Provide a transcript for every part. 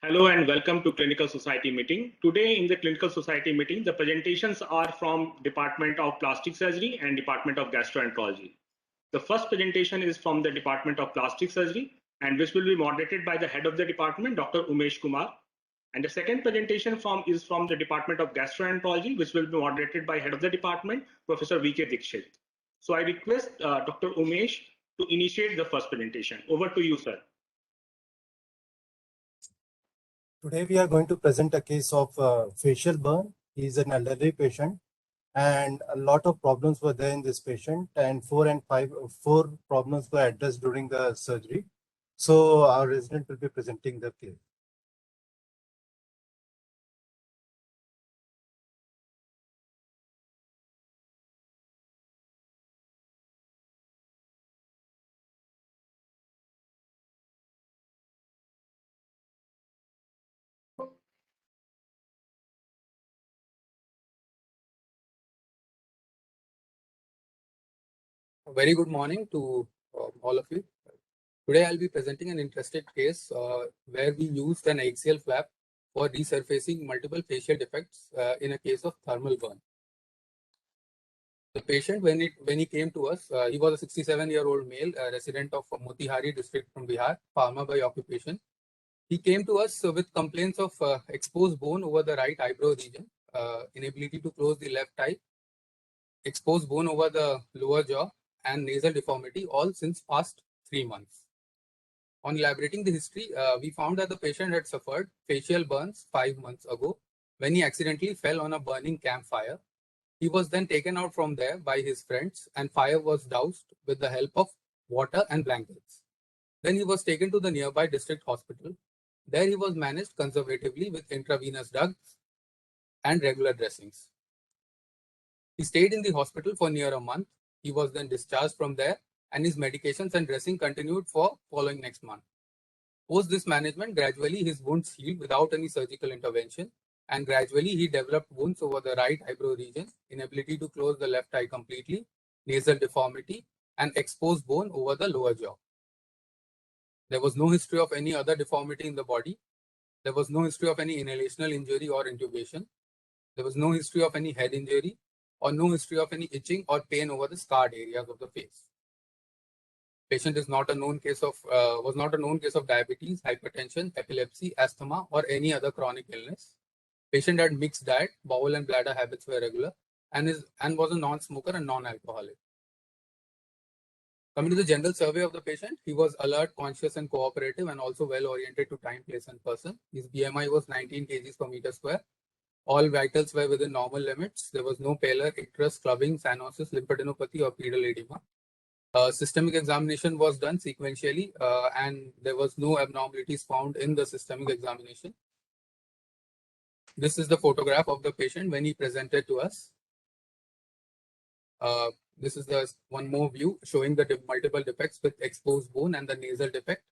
Hello and welcome to Clinical Society meeting. Today in the Clinical Society meeting, the presentations are from Department of Plastic Surgery and Department of Gastroenterology. The first presentation is from the Department of Plastic Surgery and which will be moderated by the head of the department, Dr. Umesh Kumar. And the second presentation is from the Department of Gastroenterology, which will be moderated by head of the department, Professor V K Dixit. So I request Dr. Umesh to initiate the first presentation. Over to you, sir. Today we are going to present a case of facial burn. He is an elderly patient and a lot of problems were there in this patient, and four problems were addressed during the surgery. So our resident will be presenting the case. Very good morning to all of you. Today I'll be presenting an interesting case where we used an axial flap for resurfacing multiple facial defects in a case of thermal burn. The patient, when he came to us, he was a 67-year-old male, resident of Motihari district from Bihar, farmer by occupation. He came to us with complaints of exposed bone over the right eyebrow region, inability to close the left eye, exposed bone over the lower jaw, and nasal deformity, all since past 3 months. On elaborating the history, we found that the patient had suffered facial burns 5 months ago when he accidentally fell on a burning campfire. He was then taken out from there by his friends and fire was doused with the help of water and blankets. Then he was taken to the nearby district hospital. There he was managed conservatively with intravenous drugs and regular dressings. He stayed in the hospital for near a month. He was then discharged from there and his medications and dressing continued for following next month. Post this management, gradually his wounds healed without any surgical intervention, and gradually he developed wounds over the right eyebrow region, inability to close the left eye completely, nasal deformity, and exposed bone over the lower jaw. There was no history of any other deformity in the body. There was no history of any inhalational injury or intubation. There was no history of any head injury or no history of any itching or pain over the scarred areas of the face. Patient is not a known case of was not a known case of diabetes, hypertension, epilepsy, asthma, or any other chronic illness. Patient had mixed diet, bowel and bladder habits were regular, and was a non-smoker and non-alcoholic. Coming to the general survey of the patient, he was alert, conscious, and cooperative, and also well oriented to time, place, and person. His BMI was 19 kg per meter square. All vitals were within normal limits. There was no pallor, icterus, clubbing, cyanosis, lymphadenopathy, or pedal edema. Systemic examination was done sequentially, and there was no abnormalities found in the systemic examination. This is the photograph of the patient when he presented to us. This is the one more view showing the multiple defects with exposed bone and the nasal defect.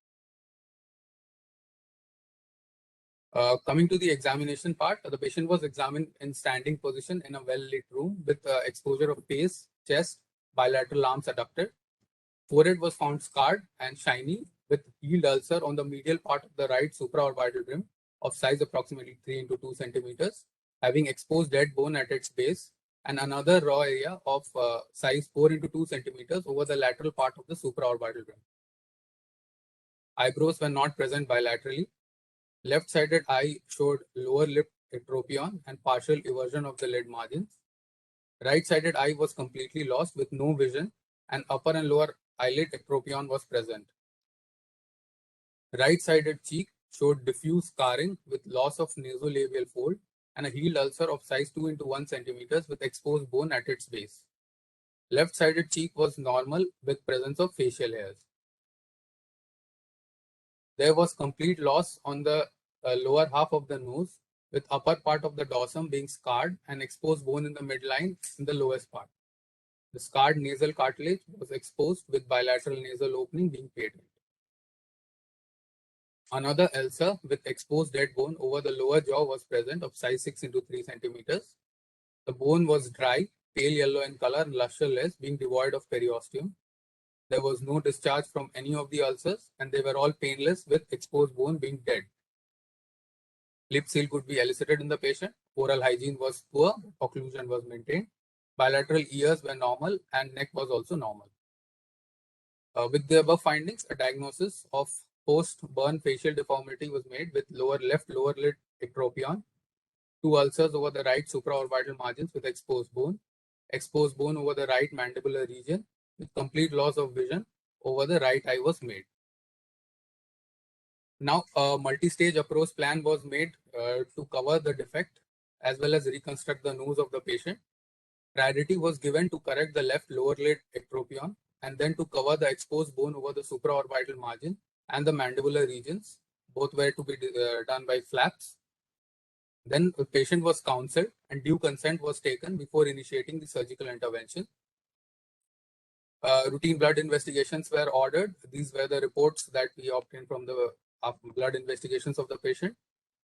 Coming to the examination part, the patient was examined in standing position in a well-lit room with exposure of face, chest, bilateral arms adducted. Forehead was found scarred and shiny with healed ulcer on the medial part of the right supraorbital rim of size approximately 3 into 2 centimeters, having exposed dead bone at its base, and another raw area of size 4 into 2 centimeters over the lateral part of the supraorbital rim. Eyebrows were not present bilaterally. Left-sided eye showed lower lip atropion and partial eversion of the lid margins. Right-sided eye was completely lost with no vision, and upper and lower eyelid atropion was present. Right-sided cheek showed diffuse scarring with loss of nasolabial fold and a healed ulcer of size 2 into 1 centimeters with exposed bone at its base. Left-sided cheek was normal with presence of facial hairs. There was complete loss on the lower half of the nose with upper part of the dorsum being scarred and exposed bone in the midline in the lowest part. The scarred nasal cartilage was exposed with bilateral nasal opening being patent. Another ulcer with exposed dead bone over the lower jaw was present of size 6 into 3 centimeters. The bone was dry, pale yellow in color and lusterless, being devoid of periosteum. There was no discharge from any of the ulcers and they were all painless with exposed bone being dead. Lip seal could be elicited in the patient. Oral hygiene was poor. Occlusion was maintained. Bilateral ears were normal and neck was also normal. With the above findings, a diagnosis of post-burn facial deformity was made with left lower lid ectropion, 2 ulcers over the right supraorbital margins with exposed bone over the right mandibular region with complete loss of vision over the right eye was made. Now, a multi-stage approach plan was made to cover the defect as well as reconstruct the nose of the patient. Priority was given to correct the left lower lid ectropion and then to cover the exposed bone over the supraorbital margin and the mandibular regions. Both were to be done by flaps. Then the patient was counseled and due consent was taken before initiating the surgical intervention. Routine blood investigations were ordered. These were the reports that we obtained from the blood investigations of the patient.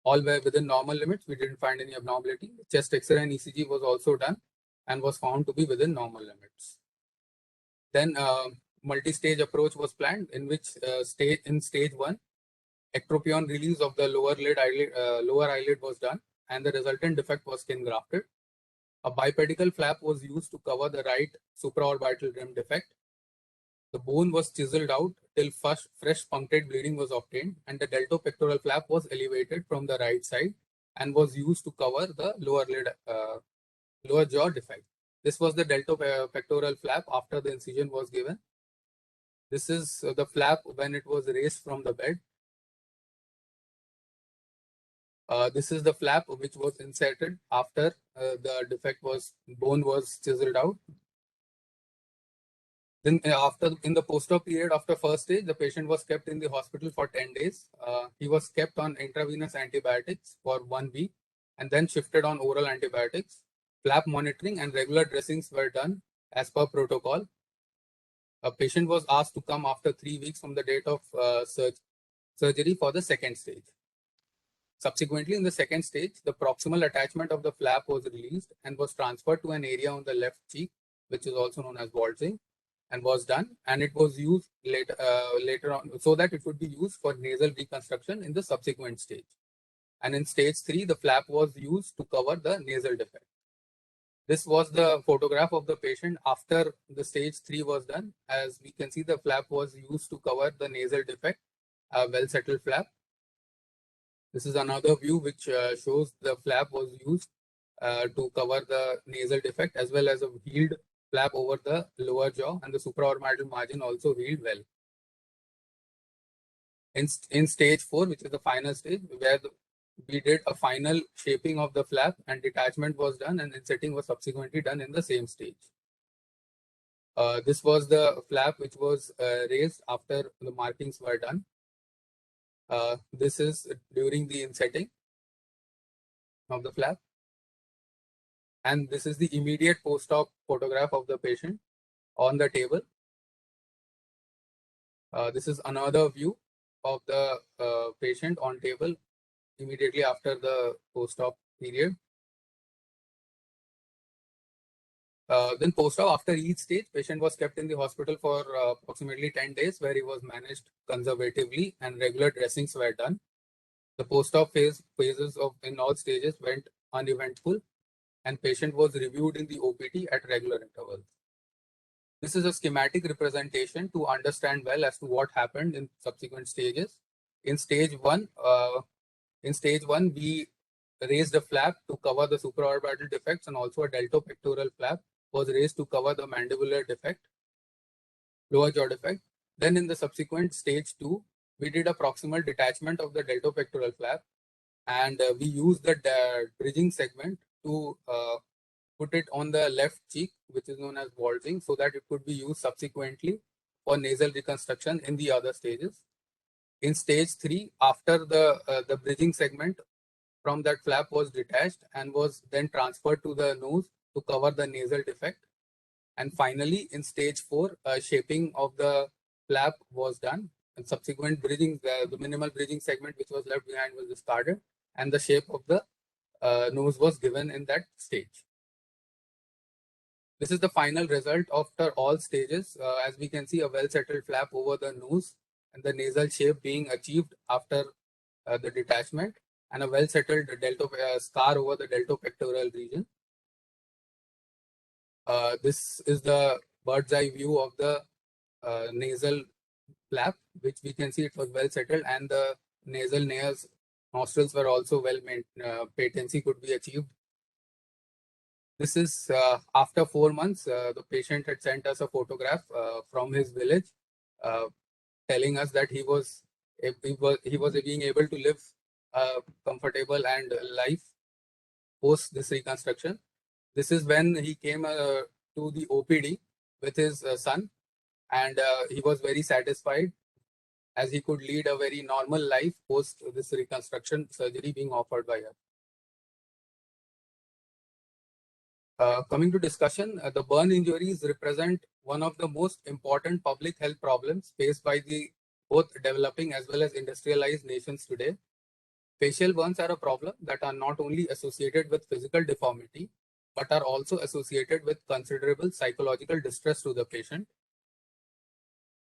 All were within normal limits. We didn't find any abnormality. Chest X-ray and ECG was also done and was found to be within normal limits. Then multi-stage approach was planned in which in stage 1, ectropion release of the lower eyelid was done and the resultant defect was skin grafted. A bipedical flap was used to cover the right supraorbital rim defect. The bone was chiseled out till fresh punctate bleeding was obtained and the deltopectoral flap was elevated from the right side and was used to cover the lower jaw defect. This was the deltopectoral flap after the incision was given. This is the flap when it was raised from the bed. This is the flap which was inserted after the bone was chiseled out. Then in the post-op period after first stage, the patient was kept in the hospital for 10 days. He was kept on intravenous antibiotics for 1 week and then shifted on oral antibiotics. Flap monitoring and regular dressings were done as per protocol. A patient was asked to come after 3 weeks from the date of surgery for the second stage. Subsequently, in the second stage, the proximal attachment of the flap was released and was transferred to an area on the left cheek, which is also known as vaulting, and was done. And it was used later on so that it would be used for nasal reconstruction in the subsequent stage. And in stage 3, the flap was used to cover the nasal defect. This was the photograph of the patient after the stage 3 was done. As we can see, the flap was used to cover the nasal defect, a well-settled flap. This is another view which shows the flap was used to cover the nasal defect as well as a healed flap over the lower jaw, and the supraorbital margin also healed well. In stage 4, which is the final stage, where we did a final shaping of the flap and detachment was done and insetting was subsequently done in the same stage. This was the flap which was raised after the markings were done. This is during the insetting of the flap. And this is the immediate post-op photograph of the patient on the table. This is another view of the patient on table immediately after the post-op period. Then post-op, after each stage, patient was kept in the hospital for approximately 10 days where he was managed conservatively and regular dressings were done. The post-op phases in all stages went uneventful and patient was reviewed in the OPT at regular intervals. This is a schematic representation to understand well as to what happened in subsequent stages. In stage 1, we raised a flap to cover the supraorbital defects and also a deltopectoral flap was raised to cover the mandibular defect, lower jaw defect. Then in the subsequent stage 2, we did a proximal detachment of the deltopectoral flap and we used the bridging segment to put it on the left cheek, which is known as vaulting, so that it could be used subsequently for nasal reconstruction in the other stages. In stage 3, after the bridging segment from that flap was detached and was then transferred to the nose to cover the nasal defect. And finally, in stage 4, shaping of the flap was done and subsequent bridging, the minimal bridging segment which was left behind was discarded and the shape of the nose was given in that stage. This is the final result after all stages. As we can see, a well-settled flap over the nose and the nasal shape being achieved after the detachment. and a well-settled scar over the deltopectoral region. This is the bird's eye view of the nasal flap, which we can see it was well settled, and the nasal nostrils were also well maintained. Patency could be achieved. This is after 4 months. The patient had sent us a photograph from his village, telling us that he was being able to live a comfortable and life post this reconstruction. This is when he came to the OPD with his son, and he was very satisfied as he could lead a very normal life post this reconstruction surgery being offered by us. Coming to discussion, the burn injuries represent one of the most important public health problems faced by the both developing as well as industrialized nations today. Facial burns are a problem that are not only associated with physical deformity, but are also associated with considerable psychological distress to the patient.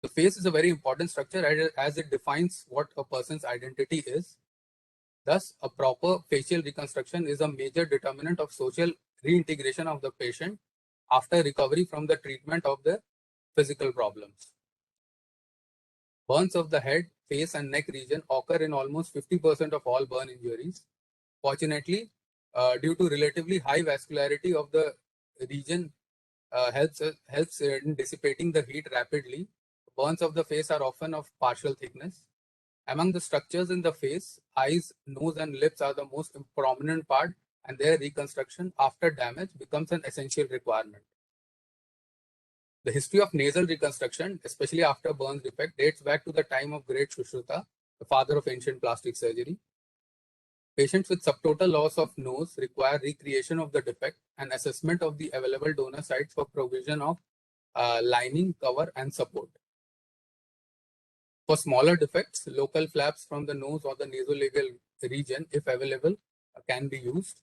The face is a very important structure as it defines what a person's identity is. Thus, a proper facial reconstruction is a major determinant of social reintegration of the patient after recovery from the treatment of the physical problems. Burns of the head, face, and neck region occur in almost 50% of all burn injuries. Fortunately, due to relatively high vascularity of the region, helps in dissipating the heat rapidly. Burns of the face are often of partial thickness. Among the structures in the face, eyes, nose, and lips are the most prominent part, and their reconstruction after damage becomes an essential requirement. The history of nasal reconstruction, especially after burns defect, dates back to the time of great Sushruta, the father of ancient plastic surgery. Patients with subtotal loss of nose require recreation of the defect and assessment of the available donor sites for provision of lining, cover, and support. For smaller defects, local flaps from the nose or the nasolabial region, if available, can be used.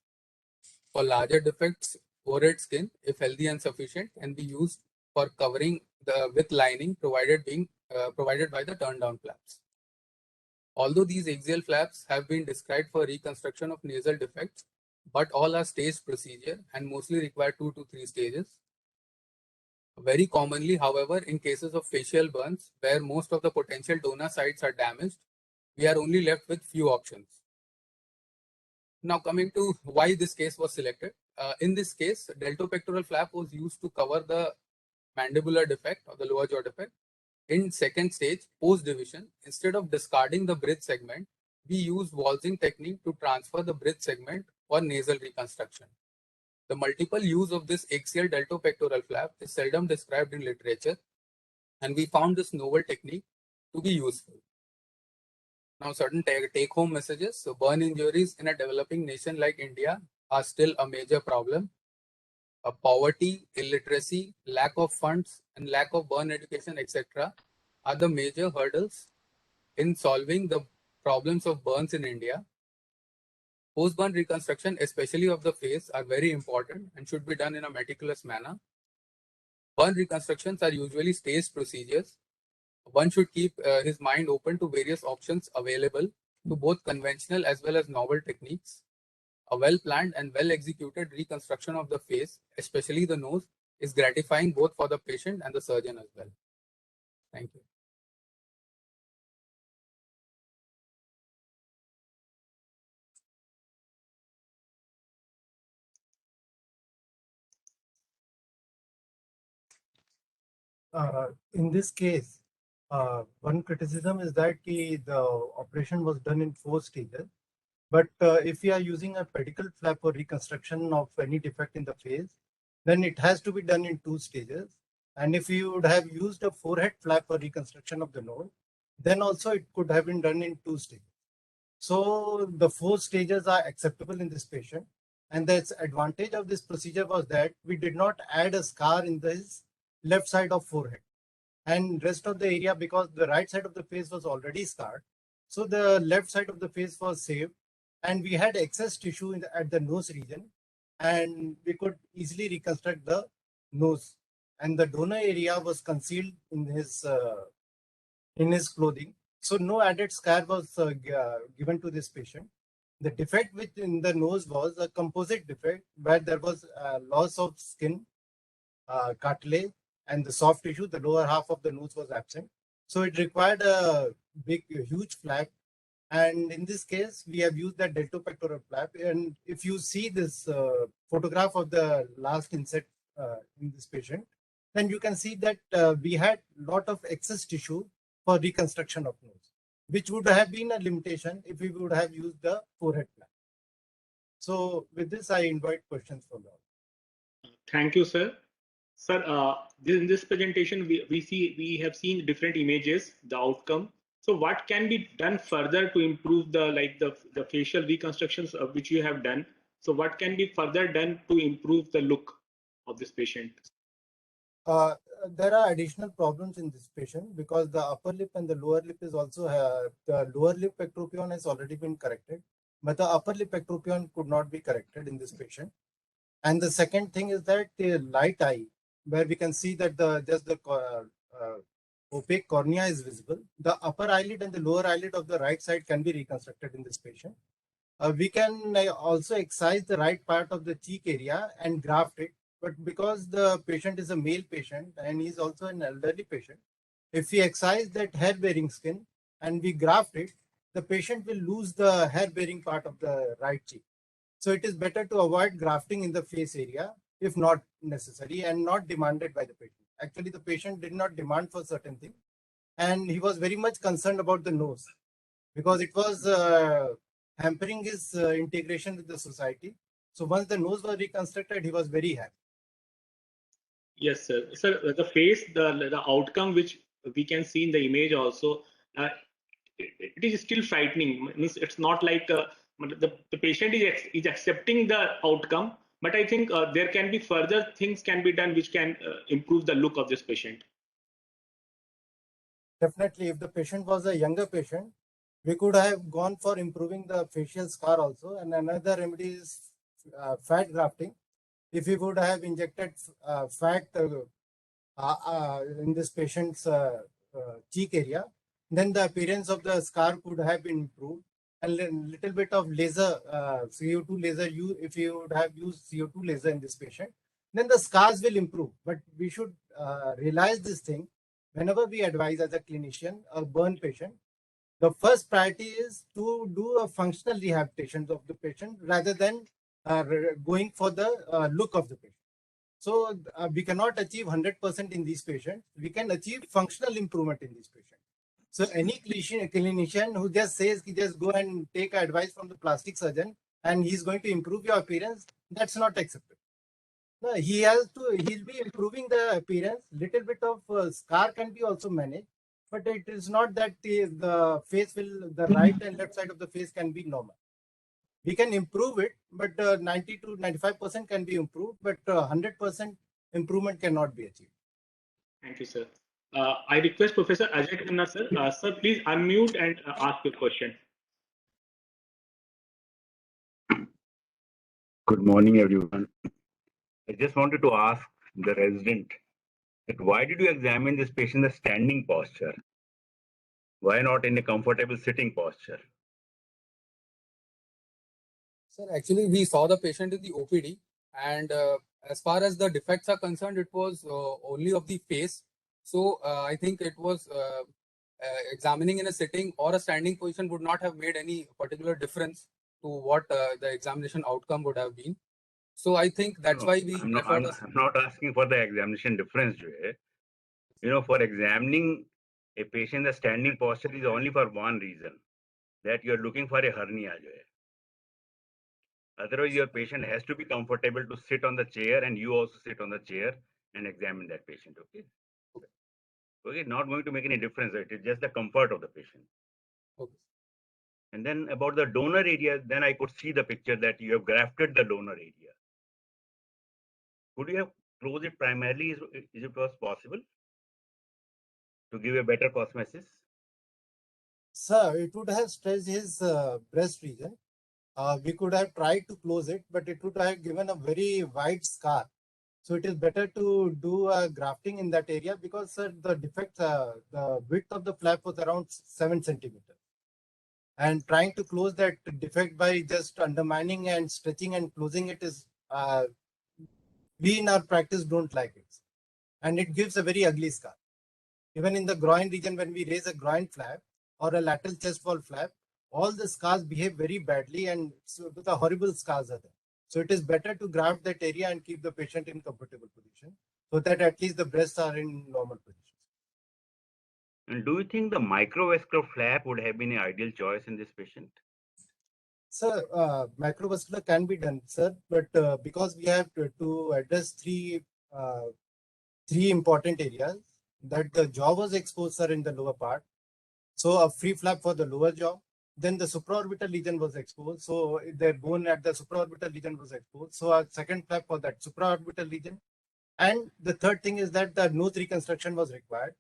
For larger defects, forehead skin, if healthy and sufficient, can be used for covering with lining provided by the turn down flaps. Although these axial flaps have been described for reconstruction of nasal defects, but all are staged procedure and mostly require 2 to 3 stages. Very commonly, however, in cases of facial burns, where most of the potential donor sites are damaged, we are only left with few options. Now coming to why this case was selected. In this case, deltopectoral flap was used to cover the mandibular defect or the lower jaw defect. In second stage, post-division, instead of discarding the bridge segment, we use waltzing technique to transfer the bridge segment for nasal reconstruction. The multiple use of this axial deltopectoral flap is seldom described in literature, and we found this novel technique to be useful. Now, certain take-home messages. So, burn injuries in a developing nation like India are still a major problem. Poverty, illiteracy, lack of funds, and lack of burn education, etc., are the major hurdles in solving the problems of burns in India. Post-burn reconstruction, especially of the face, are very important and should be done in a meticulous manner. Burn reconstructions are usually staged procedures. One should keep his mind open to various options available to both conventional as well as novel techniques. A well-planned and well-executed reconstruction of the face, especially the nose, is gratifying both for the patient and the surgeon as well. Thank you. In this case, one criticism is that the operation was done in 4 stages. But if we are using a pedicle flap for reconstruction of any defect in the face, then it has to be done in 2 stages. And if you would have used a forehead flap for reconstruction of the nose, then also it could have been done in 2 stages. So the 4 stages are acceptable in this patient. And the advantage of this procedure was that we did not add a scar in this left side of forehead. And rest of the area, because the right side of the face was already scarred, so the left side of the face was saved. And we had excess tissue at the nose region, and we could easily reconstruct the nose. And the donor area was concealed in his clothing, so no added scar was given to this patient. The defect which in the nose was a composite defect where there was loss of skin, cartilage, and the soft tissue. The lower half of the nose was absent. So it required a huge flap. And in this case, we have used that deltopectoral flap. And if you see this photograph of the last inset in this patient, then you can see that we had a lot of excess tissue for reconstruction of nose, which would have been a limitation if we would have used the forehead flap. So with this, I invite questions from you. Thank you, sir. Sir, in this presentation, we have seen different images, the outcome. So what can be done further to improve the facial reconstructions of which you have done? So what can be further done to improve the look of this patient? There are additional problems in this patient because the upper lip and the lower lip is also, the lower lip ectropion has already been corrected, but the upper lip ectropion could not be corrected in this patient. And the second thing is that the light eye, where we can see that just the opaque cornea is visible. The upper eyelid and the lower eyelid of the right side can be reconstructed in this patient. We can also excise the right part of the cheek area and graft it. But because the patient is a male patient and he's also an elderly patient, if we excise that hair-bearing skin and we graft it, the patient will lose the hair-bearing part of the right cheek. So it is better to avoid grafting in the face area if not necessary and not demanded by the patient. Actually, the patient did not demand for certain things, and he was very much concerned about the nose because it was hampering his integration with the society. So once the nose was reconstructed, he was very happy. Yes, sir. Sir, the face, the outcome which we can see in the image also, it is still frightening. Means it's not like the patient is accepting the outcome, but I think there can be further things can be done which can improve the look of this patient. Definitely, if the patient was a younger patient, we could have gone for improving the facial scar also. And another remedy is fat grafting. If we would have injected fat in this patient's cheek area, then the appearance of the scar could have been improved. And little bit of laser, CO2 laser, if you would have used CO2 laser in this patient, then the scars will improve. But we should realize this thing whenever we advise as a clinician a burn patient. The first priority is to do a functional rehabilitation of the patient rather than going for the look of the patient. So we cannot achieve 100% in these patients. We can achieve functional improvement in these patients. So any clinician who just says, just go and take advice from the plastic surgeon and he's going to improve your appearance, that's not acceptable. No, he'll be improving the appearance. Little bit of scar can be also managed, but it is not that the face will, the right and left side of the face can be normal. We can improve it, but 90 to 95% can be improved, but 100% improvement cannot be achieved. Thank you, sir. I request Professor Ajay Khanna, sir. Sir, please unmute and ask your question. Good morning, everyone. I just wanted to ask the resident that why did you examine this patient in the standing posture? Why not in a comfortable sitting posture? Sir, actually, we saw the patient in the OPD, and as far as the defects are concerned, it was only of the face. So I think it was examining in a sitting or a standing position would not have made any particular difference to what the examination outcome would have been. So I think that's why we. I'm not asking for the examination difference, Joy. You know, for examining a patient, the standing posture is only for one reason, that you're looking for a hernia, Joy. Otherwise, your patient has to be comfortable to sit on the chair, and you also sit on the chair and examine that patient. Okay. Okay, not going to make any difference. It is just the comfort of the patient. Okay. And then about the donor area, then I could see the picture that you have grafted the donor area. Could you have closed it primarily? Is it was possible to give a better cosmesis? Sir, it would have stretched his breast region. We could have tried to close it, but it would have given a very wide scar. So it is better to do grafting in that area because, sir, the defect, the width of the flap was around 7 centimeters. And trying to close that defect by just undermining and stretching and closing it is, we in our practice don't like it. And it gives a very ugly scar. Even in the groin region, when we raise a groin flap or a lateral chest wall flap, all the scars behave very badly and the horrible scars are there. So it is better to graft that area and keep the patient in comfortable position so that at least the breasts are in normal position. And do you think the microvascular flap would have been an ideal choice in this patient? Sir, microvascular can be done, sir, but because we have to address three important areas, that the jaw was exposed, sir, in the lower part. So a free flap for the lower jaw. Then the supraorbital region was exposed. So the bone at the supraorbital region was exposed. So a second flap for that supraorbital region. And the third thing is that the nose reconstruction was required.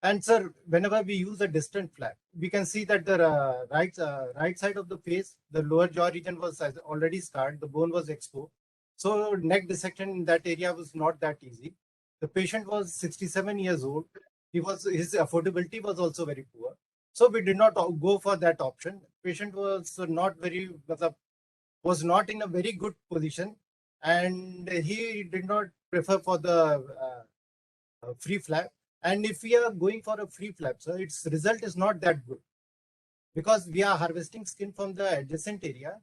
And sir, whenever we use a distant flap, we can see that the right side of the face, the lower jaw region was already scarred. The bone was exposed. So neck dissection in that area was not that easy. The patient was 67 years old. His affordability was also very poor. So we did not go for that option. Patient was not in a very good position, and he did not prefer for the free flap. And if we are going for a free flap, so its result is not that good because we are harvesting skin from the adjacent area.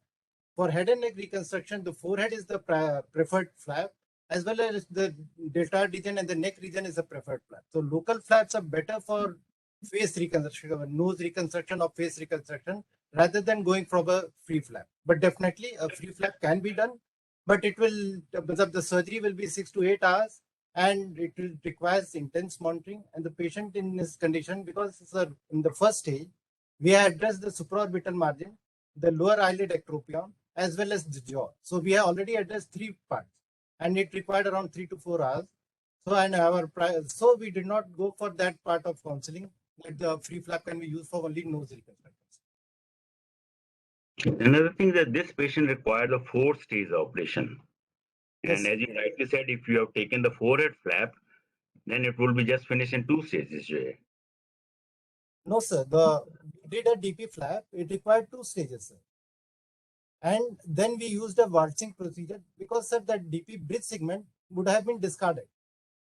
For head and neck reconstruction, the forehead is the preferred flap, as well as the deltoid region and the neck region is a preferred flap. So local flaps are better for face reconstruction, nose reconstruction or face reconstruction, rather than going from a free flap. But definitely a free flap can be done, but it will, the surgery will be 6 to 8 hours and it will requires intense monitoring. And the patient in this condition, because sir, in the first stage, we have addressed the supraorbital margin, the lower eyelid ectropion, as well as the jaw. So we have already addressed 3 parts and it required around 3 to 4 hours. So we did not go for that part of counseling, that the free flap can be used for only nose reconstruction. Another thing that this patient required a 4-stage operation. Yes. And as you rightly said, if you have taken the forehead flap, then it will be just finished in 2 stages. No, sir. We did a DP flap. It required 2 stages, sir. And then we used a waltzing procedure because, sir, that DP bridge segment would have been discarded.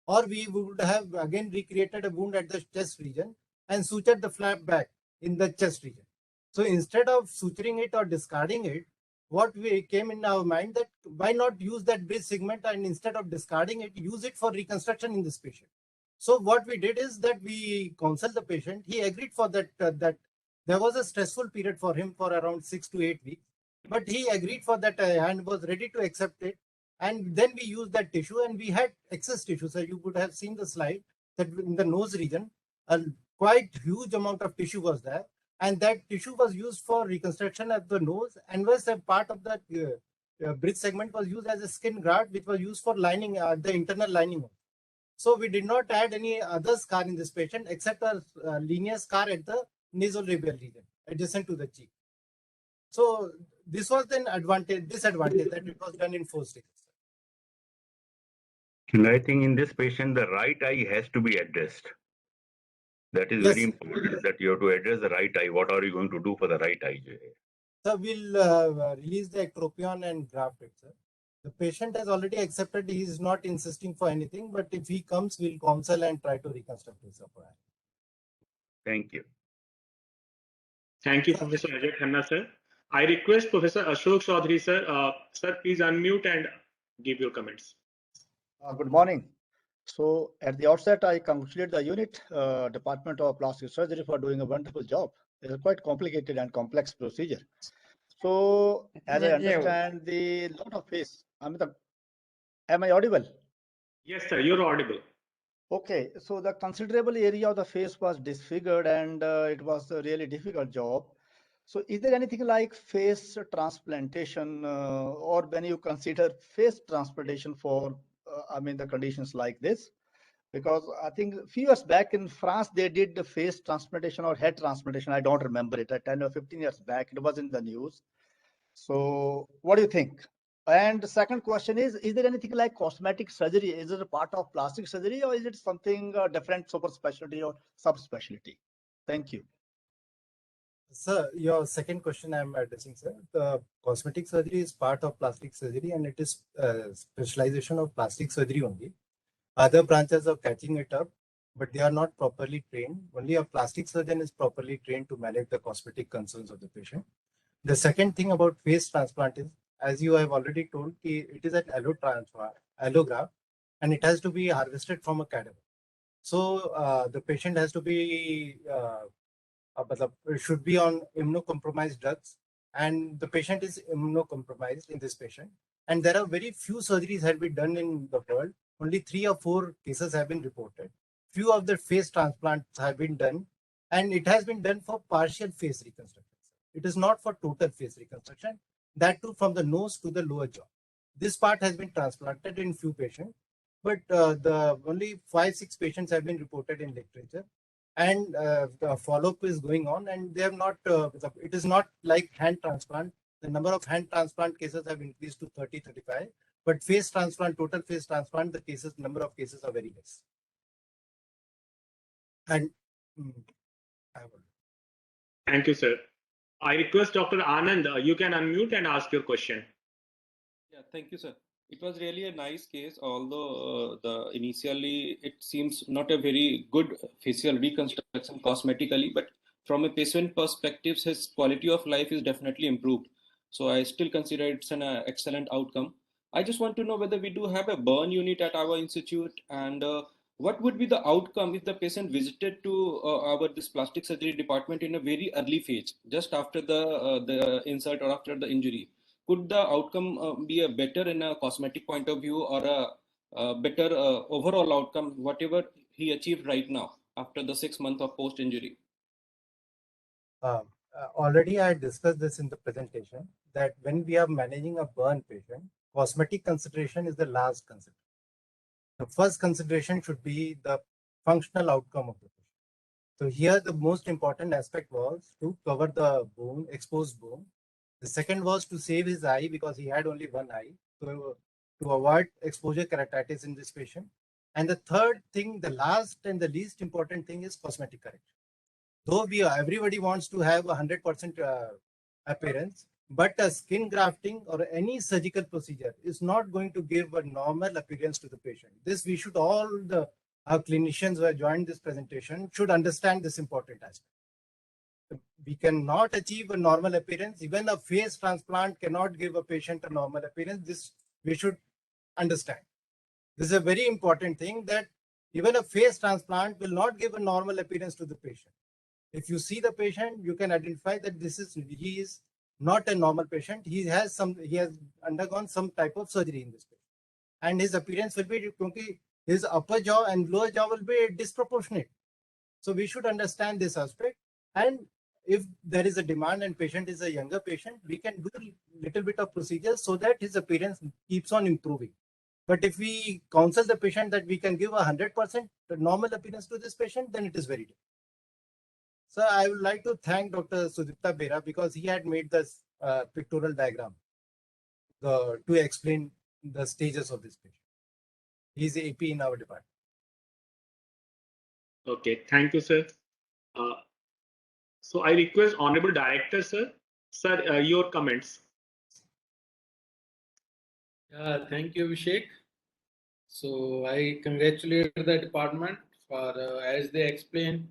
Or we would have again recreated a wound at the chest region and sutured the flap back in the chest region. So instead of suturing it or discarding it, what we came in our mind that why not use that bridge segment and instead of discarding it, use it for reconstruction in this patient. So what we did is that we counseled the patient. He agreed for that, that there was a stressful period for him for around 6 to 8 weeks, but he agreed for that and was ready to accept it. And then we used that tissue and we had excess tissue. So you could have seen the slide that in the nose region, a quite huge amount of tissue was there. And that tissue was used for reconstruction of the nose, and was a part of that bridge segment was used as a skin graft, which was used for lining the internal lining. So we did not add any other scar in this patient except a linear scar at the nasolabial region adjacent to the cheek. So this was then disadvantage that it was done in 4 stages. And I think in this patient, the right eye has to be addressed. That is very important, that you have to address the right eye. What are you going to do for the right eye? So we'll release the ectropion and graft it, sir. The patient has already accepted, he is not insisting for anything, but if he comes, we'll counsel and try to reconstruct his upper eye. Thank you. Thank you, Professor Ajay Khanna, sir. I request Professor Ashok Chaudhary, sir. Sir, please unmute and give your comments. Good morning. So at the outset, I congratulate the unit, Department of Plastic Surgery, for doing a wonderful job. It's a quite complicated and complex procedure. So as I understand, the lot of face, am I audible? Yes, sir, you're audible. Okay, so the considerable area of the face was disfigured and it was a really difficult job. So is there anything like face transplantation or when you consider face transplantation for, the conditions like this? Because I think a few years back in France, they did the face transplantation or head transplantation. I don't remember it. 10 or 15 years back, it was in the news. So what do you think? And the second question is there anything like cosmetic surgery? Is it a part of plastic surgery or is it something different, super specialty or subspecialty? Thank you. Sir, your second question I'm addressing, sir. The cosmetic surgery is part of plastic surgery and it is specialization of plastic surgery only. Other branches are catching it up, but they are not properly trained. Only a plastic surgeon is properly trained to manage the cosmetic concerns of the patient. The second thing about face transplant is, as you have already told, it is an allograft, and it has to be harvested from a cadaver. So the patient has to be should be on immunocompromised drugs, and the patient is immunocompromised in this patient. And there are very few surgeries have been done in the world. Only 3 or 4 cases have been reported. Few of the face transplants have been done, and it has been done for partial face reconstruction. It is not for total face reconstruction. That too from the nose to the lower jaw. This part has been transplanted in few patients, but the only 5-6 patients have been reported in literature, and the follow-up is going on, and they have not. It is not like hand transplant. The number of hand transplant cases have increased to 30-35, but face transplant, total face transplant, the number of cases are very less. And thank you, sir. I request Dr. Anand, you can unmute and ask your question. Yeah, thank you, sir. It was really a nice case, although initially it seems not a very good facial reconstruction cosmetically, but from a patient perspective, his quality of life is definitely improved. So I still consider it's an excellent outcome. I just want to know whether we do have a burn unit at our institute, and what would be the outcome if the patient visited to this plastic surgery department in a very early phase, just after the insult or after the injury? Could the outcome be a better in a cosmetic point of view, or a better overall outcome, whatever he achieved right now after the 6 months of post-injury? Already I discussed this in the presentation that when we are managing a burn patient, cosmetic consideration is the last consideration. The first consideration should be the functional outcome of the patient. So here the most important aspect was to cover the bone, exposed bone. The second was to save his eye because he had only one eye, so to avoid exposure keratitis in this patient. And the third thing, the last and the least important thing is cosmetic correction. Though everybody wants to have 100% appearance, but a skin grafting or any surgical procedure is not going to give a normal appearance to the patient. This we should all our clinicians who have joined this presentation should understand this important aspect. We cannot achieve a normal appearance. Even a face transplant cannot give a patient a normal appearance. This we should understand. This is a very important thing, that even a face transplant will not give a normal appearance to the patient. If you see the patient, you can identify that he is not a normal patient. He has undergone some type of surgery in this patient, and his appearance will be, his upper jaw and lower jaw will be disproportionate. So we should understand this aspect. And if there is a demand and patient is a younger patient, we can do a little bit of procedures so that his appearance keeps on improving. But if we counsel the patient that we can give 100% normal appearance to this patient, then it is very difficult. So I would like to thank Dr. Sudipta Bera because he had made this pictorial diagram to explain the stages of this patient. He is AP in our department. Okay, thank you, sir. So I request Honorable Director, sir. Sir, your comments. Thank you, Abhishek. So I congratulate the department for, as they explained,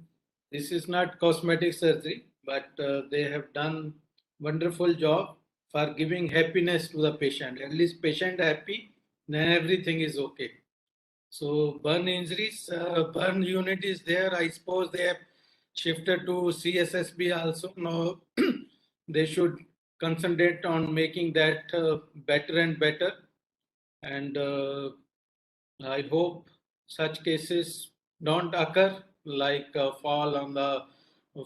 this is not cosmetic surgery, but they have done wonderful job for giving happiness to the patient. At least patient happy, then everything is okay. So burn injuries, burn unit is there. I suppose they have shifted to CSSB also. Now they should concentrate on making that better and better. And I hope such cases don't occur, like fall on the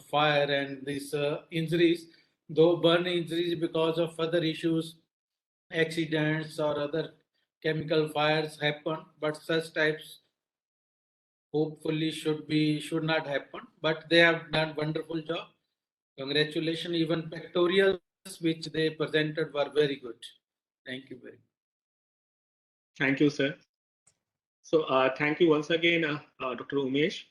fire and these injuries. Though burn injuries because of other issues, accidents or other chemical fires happen, but such types hopefully should not happen. But they have done wonderful job. Congratulations. Even pictorials which they presented were very good. Thank you very much. Thank you, sir. So thank you once again, Dr. Umesh.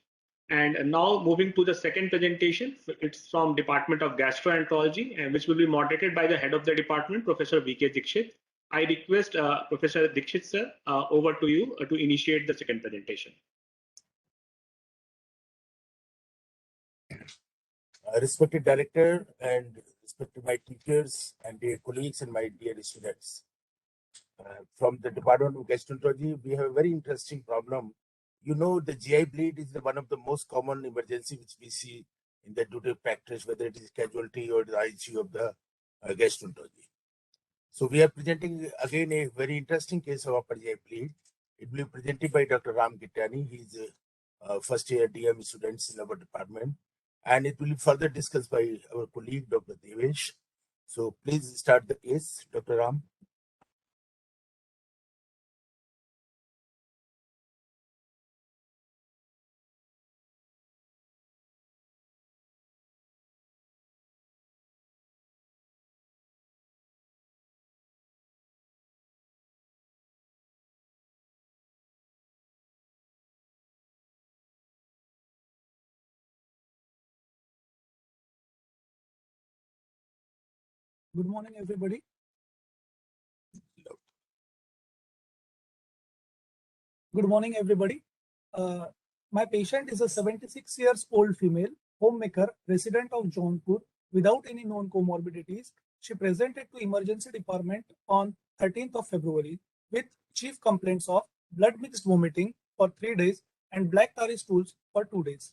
And now moving to the second presentation, it's from Department of Gastroenterology, and which will be moderated by the head of the department, Professor V K Dixit. I request Professor Dixit sir, over to you to initiate the second presentation. Respected director and respected my teachers and dear colleagues and my dear students. From the Department of Gastroenterology, we have a very interesting problem. You know, the GI bleed is one of the most common emergency which we see in the day-to-day practice, whether it is casualty or the ICU of the gastroenterology. So we are presenting again a very interesting case of upper GI bleed. It will be presented by Dr. Ram Gittani. He is a first year DM students in our department. And it will be further discussed by our colleague, Dr. Devesh. So please start the case, Dr. Ram. Good morning, everybody. Good morning, everybody. My patient is a 76 years old female homemaker resident of Jaunpur without any known comorbidities. She presented to emergency department on 13th of February with chief complaints of blood mixed vomiting for 3 days and black tarry stools for 2 days.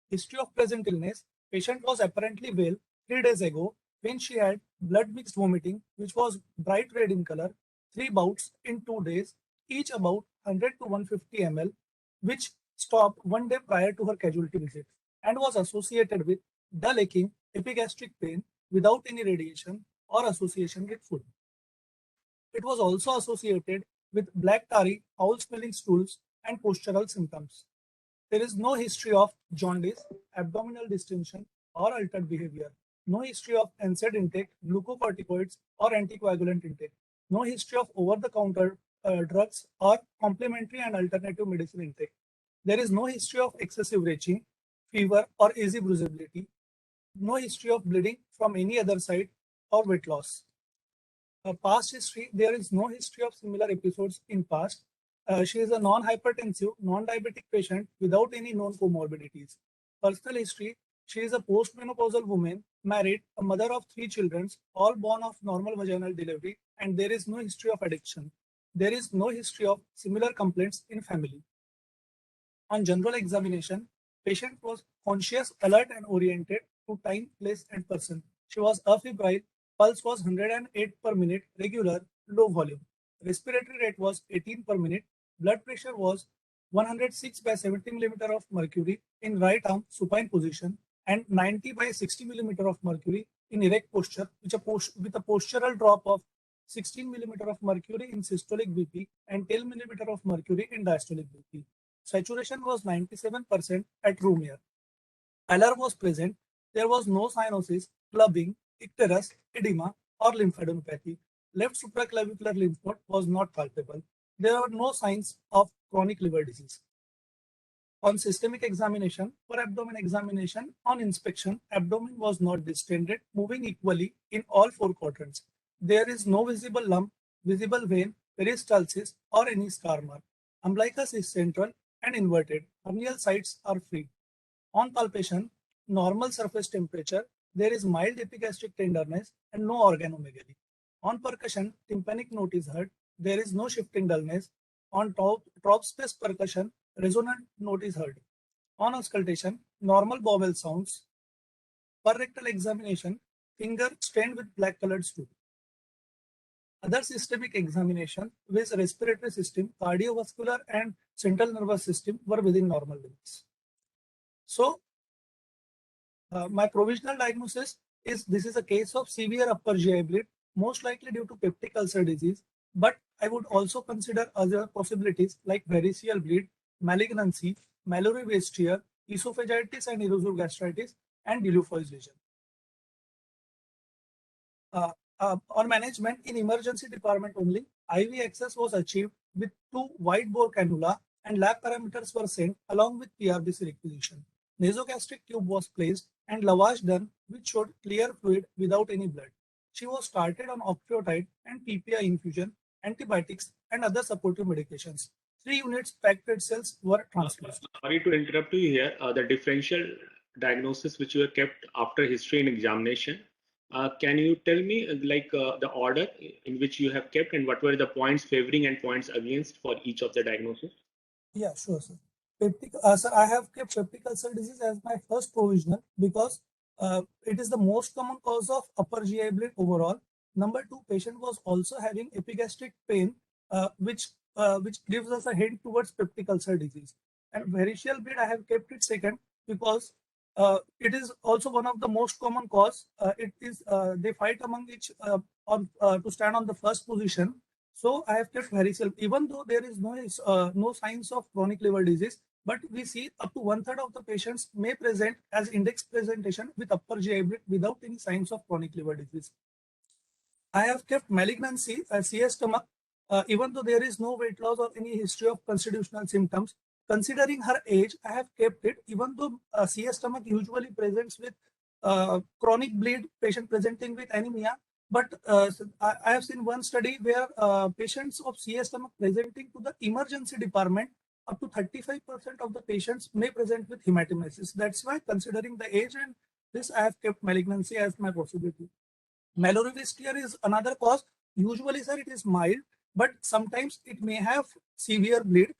History of present illness: patient was apparently well 3 days ago when she had blood mixed vomiting, which was bright red in color, 3 bouts in 2 days, each about 100 to 150 ml, which stopped 1 day prior to her casualty visit and was associated with dull aching, epigastric pain without any radiation or association with food. It was also associated with black tarry, foul-smelling stools, and postural symptoms. There is no history of jaundice, abdominal distension, or altered behavior. No history of NSAID intake, glucocorticoids, or anticoagulant intake. No history of over-the-counter drugs or complementary and alternative medicine intake. There is no history of excessive retching, fever, or easy bruisability. No history of bleeding from any other side or weight loss. Past history: there is no history of similar episodes in past. She is a non-hypertensive, non-diabetic patient without any known comorbidities. Personal history: she is a postmenopausal woman, married, a mother of 3 children, all born of normal vaginal delivery, and there is no history of addiction. There is no history of similar complaints in family. On general examination, patient was conscious, alert, and oriented to time, place, and person. She was afebrile. Pulse was 108 per minute, regular, low volume. Respiratory rate was 18 per minute. Blood pressure was 106 by 70 millimeter of mercury in right arm supine position and 90 by 60 millimeter of mercury in erect posture, with a postural drop of 16 millimeter of mercury in systolic BP and 10 millimeter of mercury in diastolic BP. Saturation was 97% at room air. Pallor was present. There was no cyanosis, clubbing, icterus, edema, or lymphadenopathy. Left supraclavicular lymph node was not palpable. There were no signs of chronic liver disease. On systemic examination, for abdomen examination, on inspection, abdomen was not distended, moving equally in all 4 quadrants. There is no visible lump, visible vein, peristalsis, or any scar mark. Umbilicus is central and inverted. Hernial sites are free. On palpation, normal surface temperature, there is mild epigastric tenderness and no organomegaly. On percussion, tympanic note is heard. There is no shifting dullness. On top space percussion, resonant note is heard. On auscultation, normal bowel sounds. Per rectal examination, finger stained with black colored stool. Other systemic examination with respiratory system, cardiovascular, and central nervous system were within normal limits. So, my provisional diagnosis is this is a case of severe upper GI bleed, most likely due to peptic ulcer disease, but I would also consider other possibilities like variceal bleed, malignancy, Mallory Westrier, esophagitis and erosive gastritis, and Delufoy's lesion. On management, in emergency department only, IV access was achieved with 2 wide bore cannula and lab parameters were sent along with PRBC requisition. Nasogastric tube was placed and lavage done, which showed clear fluid without any blood. She was started on octreotide and PPI infusion, antibiotics, and other supportive medications. 3 units packed red cells were transfused. Sorry to interrupt you here. The differential diagnosis which you have kept after history and examination. Can you tell me the order in which you have kept and what were the points favoring and points against for each of the diagnosis? Yeah, sure, sir. Sir, I have kept peptic ulcer disease as my first provisional because it is the most common cause of upper GI bleed overall. Number 2, patient was also having epigastric pain, which gives us a hint towards peptic ulcer disease. And variceal bleed, I have kept it second because it is also one of the most common cause. It is they fight among each to stand on the first position. So I have kept variceal, even though there is no signs of chronic liver disease, but we see up to 1/3 of the patients may present as index presentation with upper GI bleed without any signs of chronic liver disease. I have kept malignancy, CS stomach, even though there is no weight loss or any history of constitutional symptoms. Considering her age, I have kept it, even though CS stomach usually presents with chronic bleed, patient presenting with anemia. But I have seen one study where patients of CS stomach presenting to the emergency department, up to 35% of the patients may present with hematemesis. That's why, considering the age and this, I have kept malignancy as my possibility. Mallory-Wistier is another cause. Usually, sir, it is mild, but sometimes it may have severe bleed.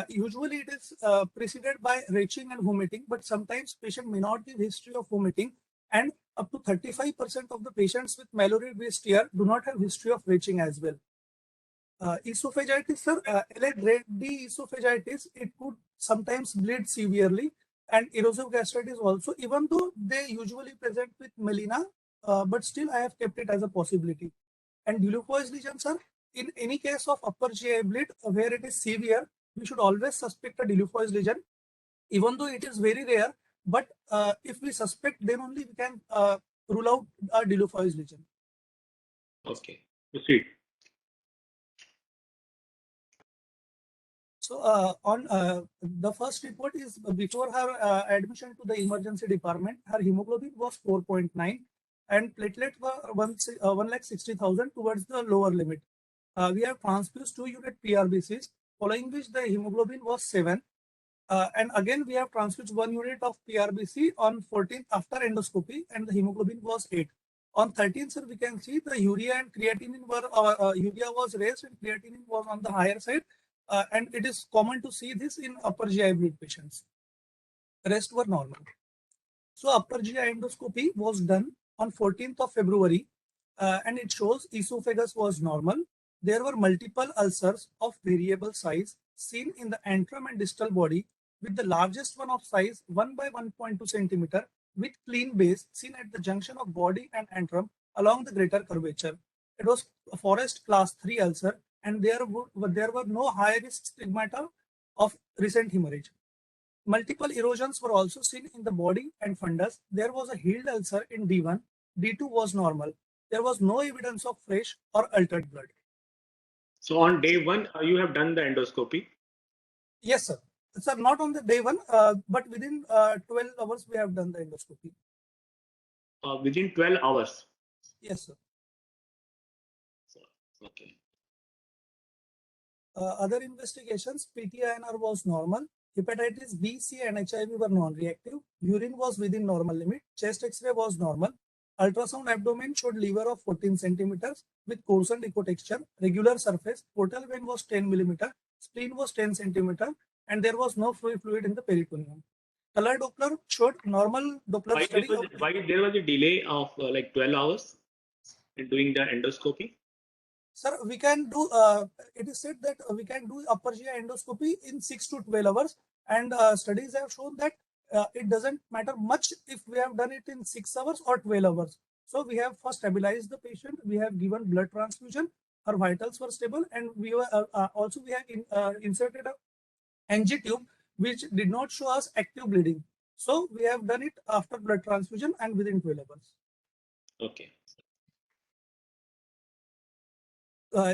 Usually, it is preceded by retching and vomiting, but sometimes patient may not give history of vomiting, and up to 35% of the patients with Mallory-Wistier do not have history of retching as well. Esophagitis, sir, LA grade D esophagitis, it could sometimes bleed severely, and erosive gastritis also, even though they usually present with melena, but still I have kept it as a possibility. And dilophoid lesion, sir, in any case of upper GI bleed where it is severe, we should always suspect a dilophoid lesion, even though it is very rare. But if we suspect, then only we can rule out a dilophoid lesion. Okay, proceed. So on the first report is before her admission to the emergency department, her hemoglobin was 4.9 and platelet were 1,60,000 towards the lower limit. We have transfused 2 unit PRBCs, following which the hemoglobin was 7. And again, we have transfused 1 unit of PRBC on 14th after endoscopy, and the hemoglobin was 8. On 13th, sir, we can see the urea and creatinine were, urea was raised and creatinine was on the higher side. And it is common to see this in upper GI bleed patients. The rest were normal. So upper GI endoscopy was done on 14th of February, and it shows esophagus was normal. There were multiple ulcers of variable size seen in the antrum and distal body, with the largest one of size 1 by 1.2 centimeter with clean base seen at the junction of body and antrum along the greater curvature. It was a Forest class 3 ulcer, and there were no high risk stigmata of recent hemorrhage. Multiple erosions were also seen in the body and fundus. There was a healed ulcer in D1. D2 was normal. There was no evidence of fresh or altered blood. So on day 1, you have done the endoscopy? Yes, sir. Sir, not on the day 1, but within 12 hours we have done the endoscopy. Within 12 hours? Yes, sir. Okay. Other investigations, PT-INR was normal. Hepatitis B, C, and HIV were non-reactive. Urine was within normal limit. Chest X-ray was normal. Ultrasound abdomen showed liver of 14 centimeters with coarsened ecotexture. Regular surface. Portal vein was 10 millimeter. Spleen was 10 centimeter, and there was no fluid in the peritoneum. Color Doppler showed normal Doppler study. Why there was a delay of like 12 hours in doing the endoscopy? Sir, we can do, it is said that we can do upper GI endoscopy in 6 to 12 hours. And studies have shown that it doesn't matter much if we have done it in 6 hours or 12 hours. So we have first stabilized the patient. We have given blood transfusion. Her vitals were stable. And we were also we have inserted a NG tube, which did not show us active bleeding. So we have done it after blood transfusion and within 12 hours. Okay.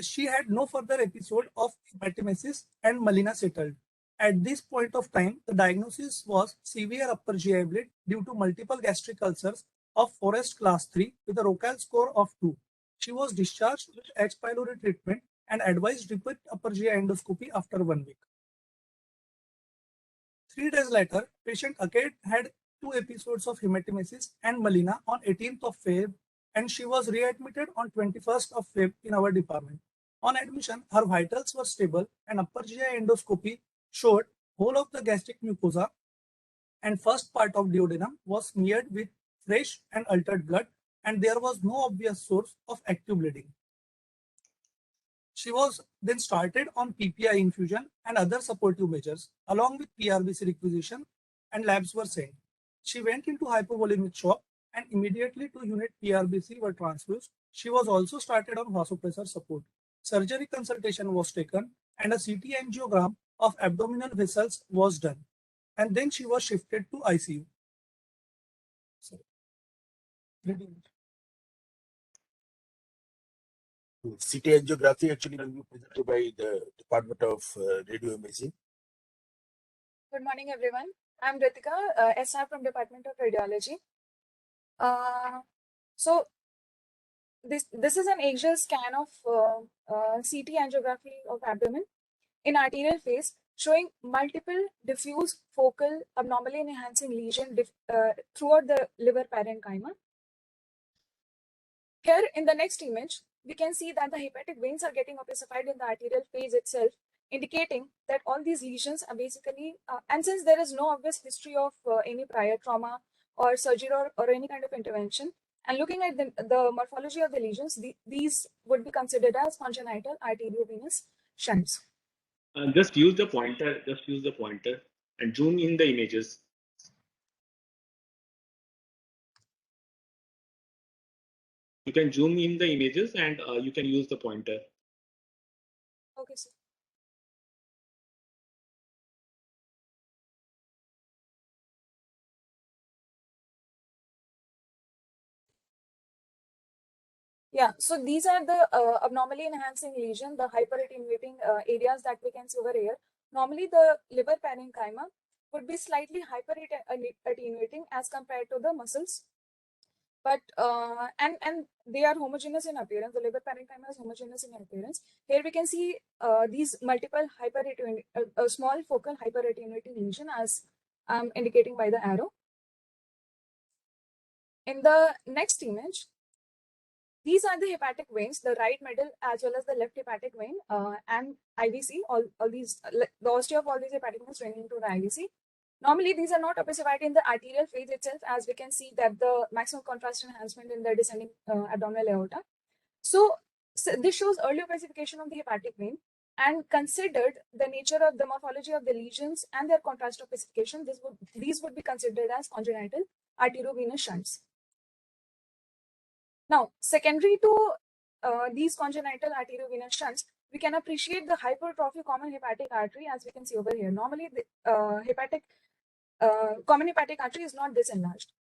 She had no further episode of hematemesis and melena settled. At this point of time, the diagnosis was severe upper GI bleed due to multiple gastric ulcers of Forest class 3 with a ROCAL score of 2. She was discharged with H. pylori treatment and advised repeat upper GI endoscopy after 1 week. 3 days later, patient again had 2 episodes of hematemesis and melena on 18th of Feb, and she was readmitted on 21st of Feb in our department. On admission, her vitals were stable and upper GI endoscopy showed whole of the gastric mucosa and first part of duodenum was smeared with fresh and altered blood, and there was no obvious source of active bleeding. She was then started on PPI infusion and other supportive measures along with PRBC requisition, and labs were sent. She went into hypovolemic shock and immediately 2 unit PRBC were transfused. She was also started on vasopressor support. Surgery consultation was taken and a CT angiogram of abdominal vessels was done, and then she was shifted to ICU. CT angiography actually will be presented by the Department of Radio Imaging. Good morning, everyone. I'm Ritika, SR from Department of Radiology. So this is an axial scan of CT angiography of abdomen in arterial phase, showing multiple diffuse focal abnormally enhancing lesion throughout the liver parenchyma. Here in the next image, we can see that the hepatic veins are getting opacified in the arterial phase itself, indicating that all these lesions are basically, and since there is no obvious history of any prior trauma or surgery or any kind of intervention, and looking at the morphology of the lesions, these would be considered as congenital arteriovenous shunts. Just use the pointer and zoom in the images. You can zoom in the images and you can use the pointer. Okay, sir. Yeah, so these are the abnormally enhancing lesion, the hyperattenuating areas that we can see over here. Normally, the liver parenchyma would be slightly hyperattenuating as compared to the muscles, but and they are homogeneous in appearance. The liver parenchyma is homogeneous in appearance. Here we can see these multiple small focal hyperattenuating lesion as indicating by the arrow. In the next image, these are the hepatic veins, the right middle as well as the left hepatic vein, and IVC. All these, the ostia of all these hepatic veins draining to the IVC. Normally, these are not opacified in the arterial phase itself, as we can see that the maximum contrast enhancement in the descending abdominal aorta. So this shows early opacification of the hepatic vein, and considered the nature of the morphology of the lesions and their contrast opacification, these would be considered as congenital arteriovenous shunts. Now, secondary to these congenital arteriovenous shunts, we can appreciate the hypertrophy common hepatic artery, as we can see over here. Normally, the common hepatic artery is not this enlarged.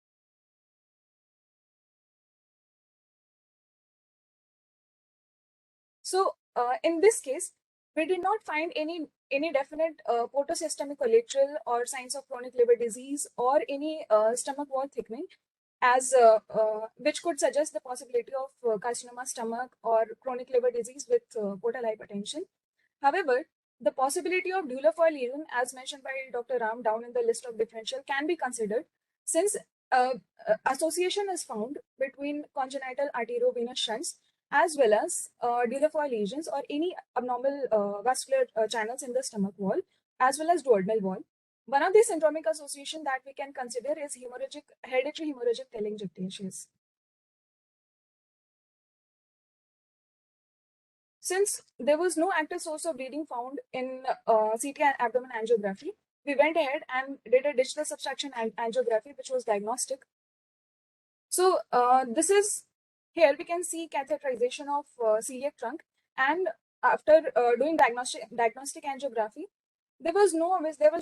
So, in this case, we did not find any definite portosystemic collateral or signs of chronic liver disease or any stomach wall thickening, as which could suggest the possibility of carcinoma stomach or chronic liver disease with portal hypertension. However, the possibility of duofoil lesion, as mentioned by Dr. Ram down in the list of differential, can be considered, since association is found between congenital arteriovenous shunts as well as duofoil lesions or any abnormal vascular channels in the stomach wall as well as duodenal wall. One of the syndromic association that we can consider is hereditary hemorrhagic telangiectasias. Since there was no active source of bleeding found in CT abdomen angiography, we went ahead and did a digital subtraction angiography, which was diagnostic. So this is, here we can see catheterization of celiac trunk, and after doing diagnostic angiography, there was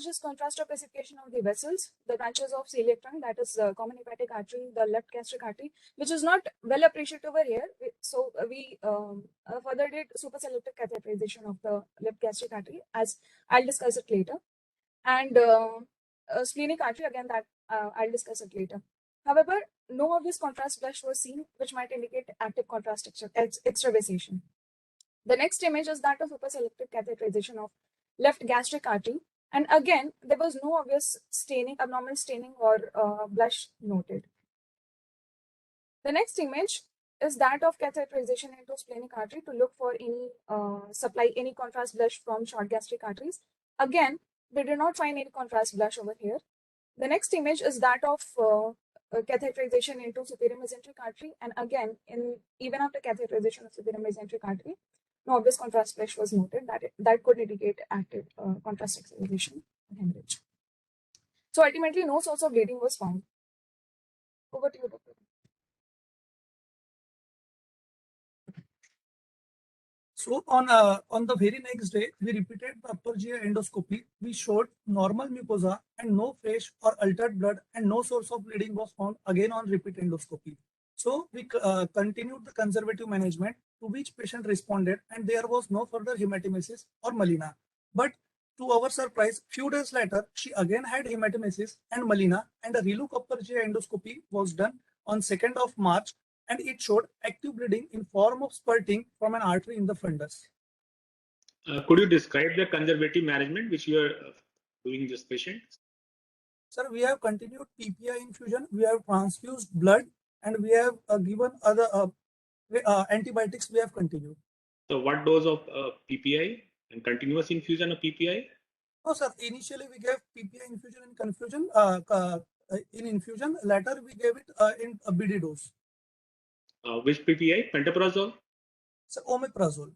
just contrast opacification of the vessels, the branches of celiac trunk, that is common hepatic artery, the left gastric artery, which is not well appreciated over here. So we further did supraselective catheterization of the left gastric artery, as I'll discuss it later. and splenic artery, again, that I'll discuss it later. However, no obvious contrast blush was seen, which might indicate active contrast extravasation. The next image is that of superselective catheterization of left gastric artery. And again, there was no obvious staining, abnormal staining or blush noted. The next image is that of catheterization into splenic artery to look for any contrast blush from short gastric arteries. Again, we did not find any contrast blush over here. The next image is that of catheterization into superior mesenteric artery, and again, even after catheterization of superior mesenteric artery, no obvious contrast blush was noted that could indicate active contrast extravasation and hemorrhage. So ultimately, no source of bleeding was found. Over to you, Dr. So on the very next day, we repeated the upper GI endoscopy. We showed normal mucosa and no fresh or altered blood, and no source of bleeding was found again on repeat endoscopy. So we continued the conservative management, to which patient responded, and there was no further hematemesis or melena. But to our surprise, few days later, she again had hematemesis and melena, and a relook upper GI endoscopy was done on 2nd of March, and it showed active bleeding in form of spurting from an artery in the fundus. Could you describe the conservative management which you are doing in this patient? Sir, we have continued PPI infusion, we have transfused blood, and we have given other antibiotics we have continued. So what dose of PPI and continuous infusion of PPI? No, sir. Initially, we gave PPI infusion in infusion. Later, we gave it in a BD dose. Which PPI? Pantoprazole? So omeprazole.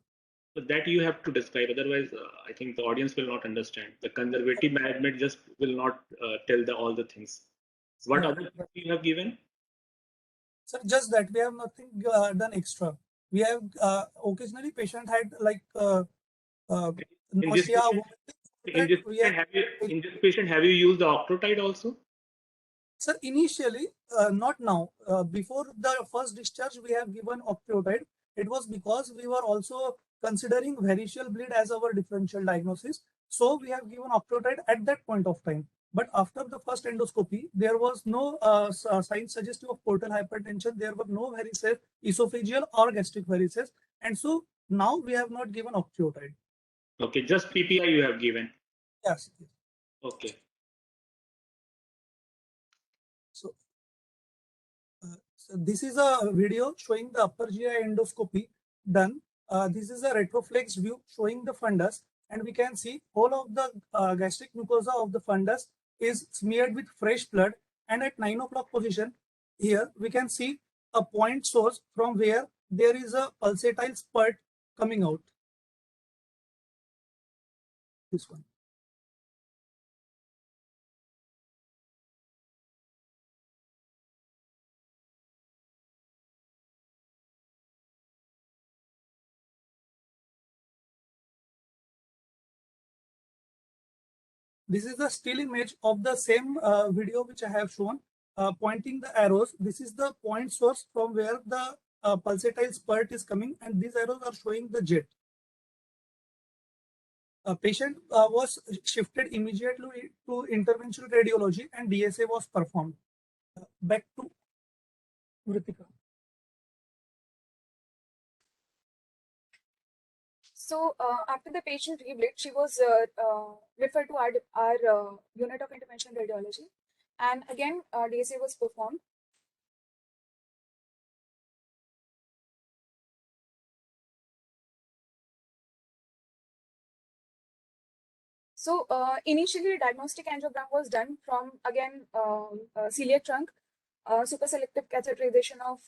So that you have to describe. Otherwise, I think the audience will not understand. The conservative management just will not tell all the things. What other you have given? Sir, just that we have nothing done extra. We have occasionally patient had like nausea. In this patient, have you used the octreotide also? Sir, initially, not now. Before the first discharge, we have given octreotide. It was because we were also considering variceal bleed as our differential diagnosis. So we have given octreotide at that point of time. But after the first endoscopy, there was no signs suggestive of portal hypertension. There were no varices, esophageal or gastric varices. And so now we have not given octreotide. Okay, just PPI you have given. Yes. Okay. So this is a video showing the upper GI endoscopy done. This is a retroflex view showing the fundus, and we can see all of the gastric mucosa of the fundus is smeared with fresh blood. And at 9 o'clock position, here we can see a point source from where there is a pulsatile spurt coming out. This one. This is the still image of the same video which I have shown, pointing the arrows. This is the point source from where the pulsatile spurt is coming, and these arrows are showing the jet. A patient was shifted immediately to interventional radiology, and DSA was performed. Back to Vritika. So after the patient rebleed, she was referred to our unit of interventional radiology, and again DSA was performed. So initially, diagnostic angiogram was done from again celiac trunk, superselective catheterization of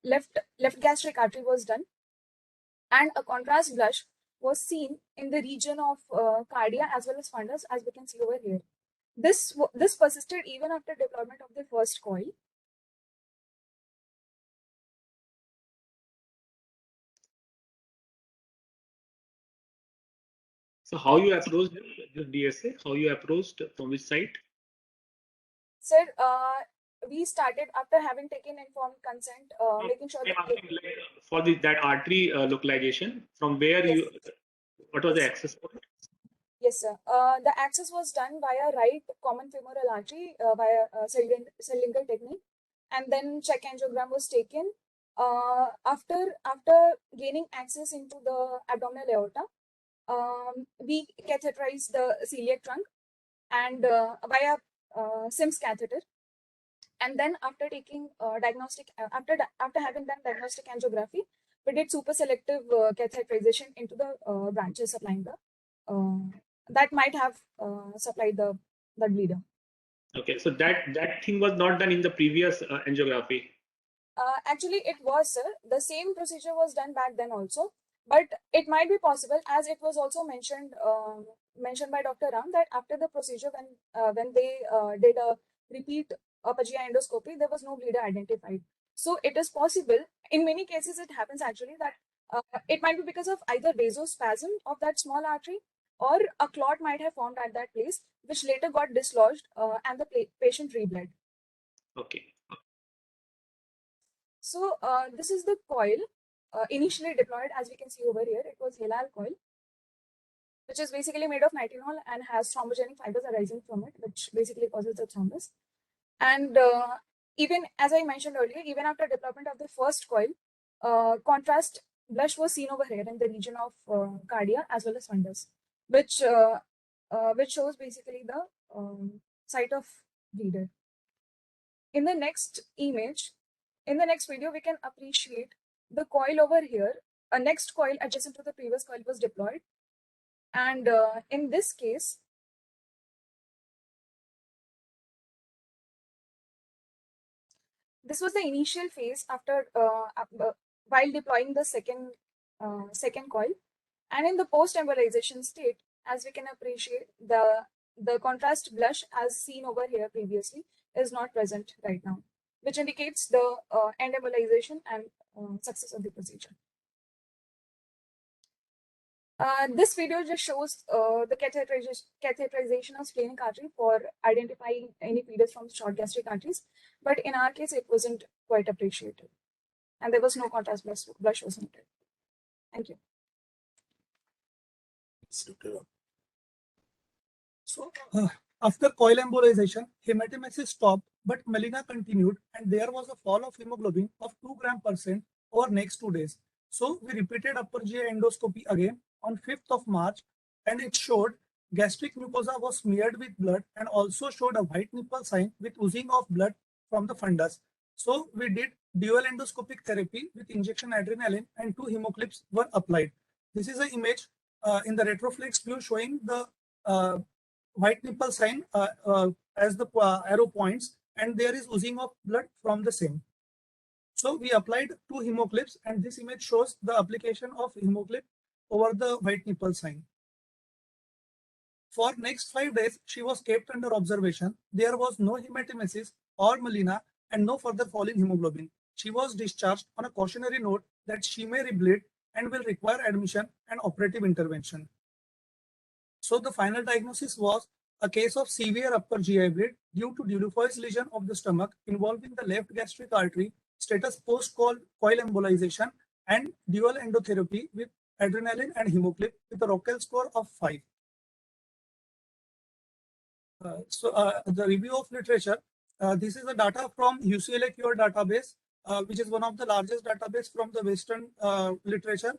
left gastric artery was done, and a contrast blush was seen in the region of cardia as well as fundus, as we can see over here. This persisted even after deployment of the first coil. So how you approached the DSA? How you approached, from which site? Sir, we started after having taken informed consent, making sure that for that artery localization, from where you, what was the access point? Yes, sir. The access was done via right common femoral artery via cell linker technique, and then check angiogram was taken. After gaining access into the abdominal aorta, we catheterized the celiac trunk and via SIMS catheter. And then after taking diagnostic, after having done diagnostic angiography, we did super selective catheterization into the branches supplying the that might have supplied the blood bleeder. Okay, so that thing was not done in the previous angiography. Actually, it was, sir. The same procedure was done back then also, but it might be possible, as it was also mentioned by Dr. Ram, that after the procedure, when they did a repeat upper GI endoscopy, there was no bleeder identified. So it is possible. In many cases, it happens actually that it might be because of either vasospasm of that small artery, or a clot might have formed at that place, which later got dislodged and the patient rebled. Okay. So this is the coil initially deployed, as we can see over here. It was halal coil, which is basically made of nitinol and has thrombogenic fibers arising from it, which basically causes the thrombus. And even as I mentioned earlier, even after deployment of the first coil, contrast blush was seen over here in the region of cardia as well as fundus, which shows basically the site of bleeder. In the next image, in the next video, we can appreciate the coil over here. A next coil adjacent to the previous coil was deployed. And in this case, this was the initial phase after while deploying the second coil. And in the post-embolization state, as we can appreciate, the contrast blush as seen over here previously is not present right now, which indicates the end embolization and success of the procedure. This video just shows the catheterization of splenic artery for identifying any bleeders from short gastric arteries, but in our case, it wasn't quite appreciated, and there was no contrast blush was noted. Thank you. So after coil embolization, hematemesis stopped, but melena continued, and there was a fall of hemoglobin of 2 g/cent over next 2 days. So we repeated upper GI endoscopy again on 5th of March, and it showed gastric mucosa was smeared with blood and also showed a white nipple sign with oozing of blood from the fundus. So we did dual endoscopic therapy with injection adrenaline, and 2 hemoclips were applied. This is an image in the retroflex view showing the white nipple sign as the arrow points, and there is oozing of blood from the same. So we applied 2 hemoclips, and this image shows the application of hemoclip over the white nipple sign. For next 5 days, she was kept under observation. There was no hematemesis or melena and no further fall in hemoglobin. She was discharged on a cautionary note that she may rebleed and will require admission and operative intervention. So the final diagnosis was a case of severe upper GI bleed due to Dieulafoy's lesion of the stomach involving the left gastric artery, status post-coil embolization, and dual endotherapy with adrenaline and hemoclip with a Rockwell score of 5. The review of literature. This is the data from UCLA Cure database, which is one of the largest database from the Western literature.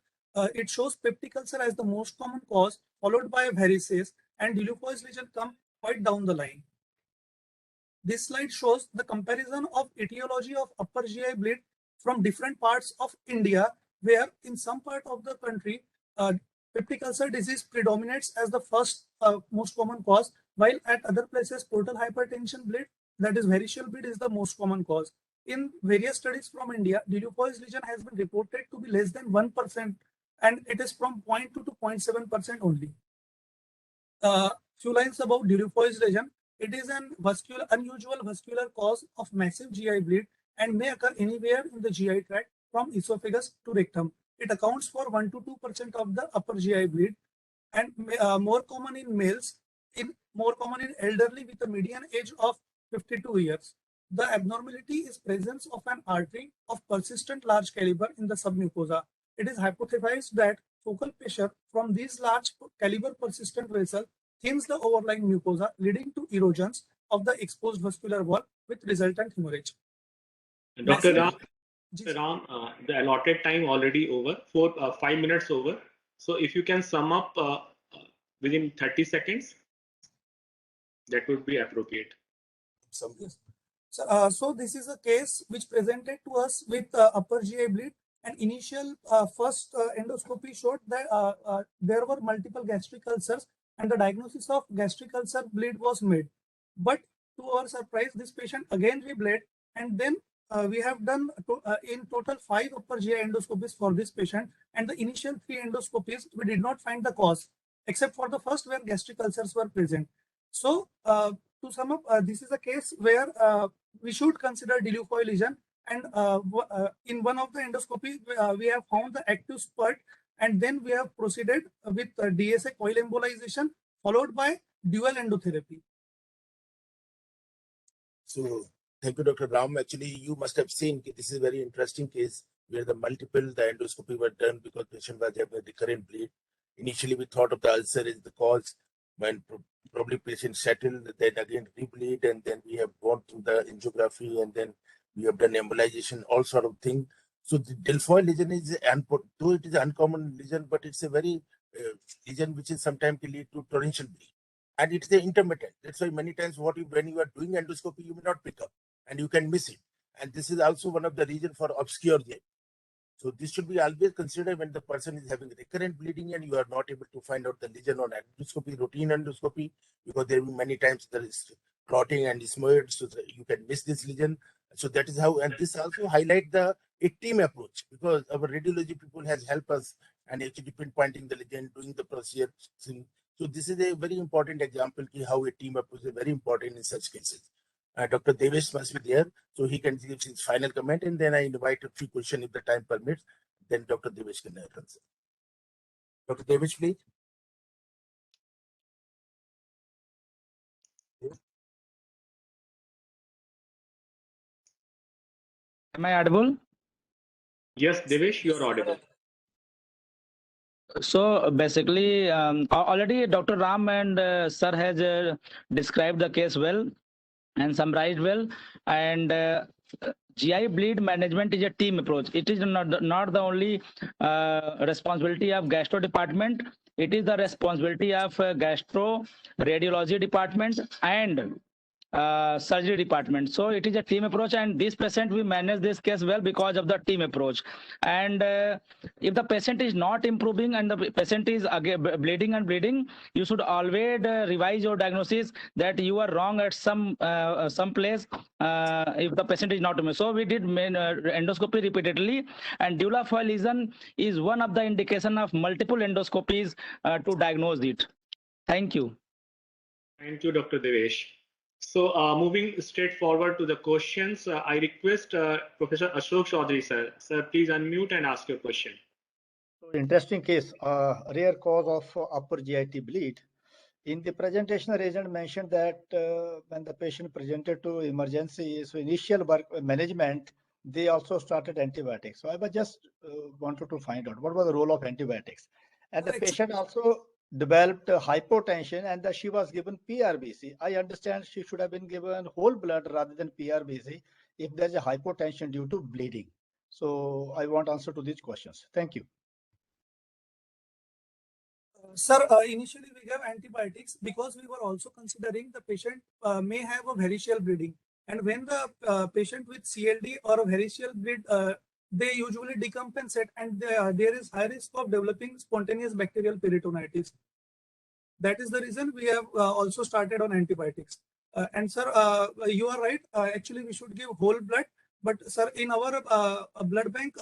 It shows peptic ulcer as the most common cause, followed by varices, and Dieulafoy's lesion come quite down the line. This slide shows the comparison of etiology of upper GI bleed from different parts of India, where in some part of the country, peptic ulcer disease predominates as the first most common cause, while at other places, portal hypertension bleed, that is variceal bleed, is the most common cause. In various studies from India, Dieulafoy's lesion has been reported to be less than 1%, and it is from 0.2 to 0.7% only. Few lines about Dieulafoy's lesion. It is an unusual vascular cause of massive GI bleed and may occur anywhere in the GI tract from esophagus to rectum. It accounts for 1 to 2% of the upper GI bleed, and more common in males, more common in elderly with a median age of 52 years. The abnormality is presence of an artery of persistent large caliber in the submucosa. It is hypothesized that focal pressure from these large caliber persistent vessels thins the overlying mucosa, leading to erosions of the exposed vascular wall with resultant hemorrhage. Dr. Ram, Ji, the allotted time already over, 5 minutes over. So if you can sum up within 30 seconds, that would be appropriate. Yes. So this is a case which presented to us with upper GI bleed, and initial first endoscopy showed that there were multiple gastric ulcers and the diagnosis of gastric ulcer bleed was made. But to our surprise, this patient again rebled, and then we have done in total 5 upper GI endoscopies for this patient, and the initial 3 endoscopies we did not find the cause except for the first where gastric ulcers were present. So to sum up, this is a case where we should consider Delufoy lesion, and in one of the endoscopy we have found the active spurt, and then we have proceeded with DSA coil embolization followed by dual endotherapy. So thank you, Dr. Ram. Actually, you must have seen this is a very interesting case where the endoscopy were done because patient was having a recurrent bleed. Initially, we thought of the ulcer as the cause. When probably patient settled, then again rebleed, and then we have gone through the angiography, and then we have done embolization, all sort of thing. So the Delufoy lesion is, though it is an uncommon lesion, but it's a very lesion which is sometimes can lead to torrential bleed. And it's the intermittent. That's why many times when you are doing endoscopy, you may not pick up and you can miss it. And this is also one of the reasons for obscure GI. So this should be always considered when the person is having recurrent bleeding and you are not able to find out the lesion on endoscopy, routine endoscopy, because there will be many times there is clotting and smeared, so that you can miss this lesion. So that is how, and this also highlight a team approach, because our radiology people has helped us and actually pinpointing the lesion, doing the procedure. So this is a very important example of how a team approach is very important in such cases. Dr. Devesh must be there, so he can give his final comment, and then I invite a few questions if the time permits. Then Dr. Devesh can answer. Dr. Devesh, please. Am I audible? Yes, Devesh, you are audible. So basically, already Dr. Ram and Sir has described the case well and summarized well. And GI bleed management is a team approach. It is not the only responsibility of gastro department. It is the responsibility of gastro radiology department and surgery department. So it is a team approach, and this patient we manage this case well because of the team approach. And if the patient is not improving and the patient is again bleeding, you should always revise your diagnosis that you are wrong at some place if the patient is not improving. So we did endoscopy repeatedly, and Delufoy lesion is one of the indication of multiple endoscopies to diagnose it. Thank you. Thank you, Dr. Devesh. So moving straight forward to the questions, I request Professor Ashok Chaudhary, sir. Sir, please unmute and ask your question. So interesting case, rare cause of upper GIT bleed. In the presentation, the agent mentioned that when the patient presented to emergency, so initial work management, they also started antibiotics. So I was just wanted to find out what was the role of antibiotics. And the patient also developed hypotension, and that she was given PRBC. I understand she should have been given whole blood rather than PRBC if there's a hypotension due to bleeding. So I want answer to these questions. Thank you. Sir, initially we gave antibiotics because we were also considering the patient may have a variceal bleeding. And when the patient with CLD or a variceal bleed, they usually decompensate, and there is high risk of developing spontaneous bacterial peritonitis. That is the reason we have also started on antibiotics. And sir, you are right. Actually, we should give whole blood. But sir, in our blood bank,